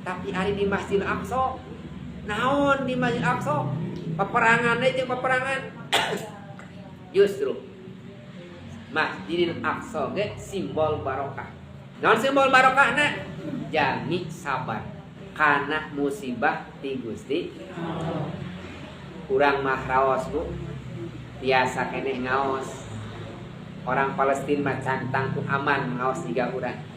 Tapi hari di Masjid Aqsa, naon di Masjid Aqsa? Peperangan aja peperangan. Justru Masjidil Aqsa ge simbol barokah. Naon simbol barokahna? Jami sabar kana musibah ti Gusti. Urang mah raos Bu, biasa keneh ngaos. Orang Palestina mah cantang tu aman ngaos tiga urang.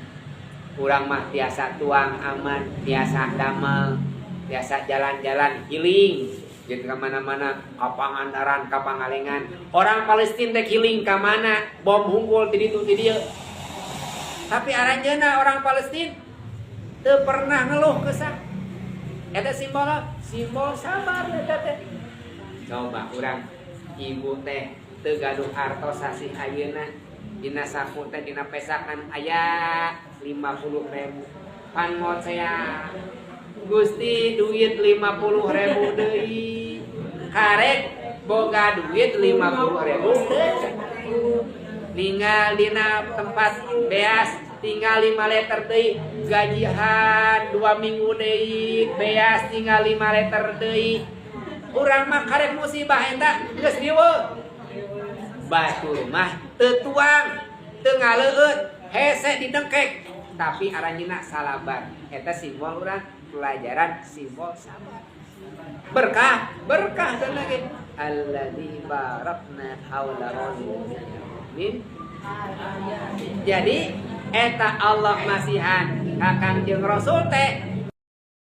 Urang mah biasa tuang aman, biasa damel, biasa jalan-jalan healing, gitu kemana-mana, kapangandaran, kapangalengan. Orang Palestina teh healing ke mana? Bom hungkul di ditu di dieu. Tapi aranjeuna orang Palestina teu pernah ngeluh kesah. Eta simbol sabar eta teh. Coba urang ibu teh teu gaduh artos sasih ayeuna. Dina saku teh dina pesakan aya 50.000. Pan mau saya Gusti duit 50.000 deui. Karek boga duit 50.000 ninggal dina tempat beas tinggal 5 liter deui, gajihan 2 minggu deui, beas tinggal 5 liter deui. Urang mah karek musibah eta geus dieu. Batur mah teu tuang, teu ngaleueut, hese didengkek, tapi aranjeuna salabar. Eta simbol urang pelajaran simbol sabar. Berkah dan lagi alladzi barakna haula min. Jadi eta Allah masihan ka Kangjeng Rasul teh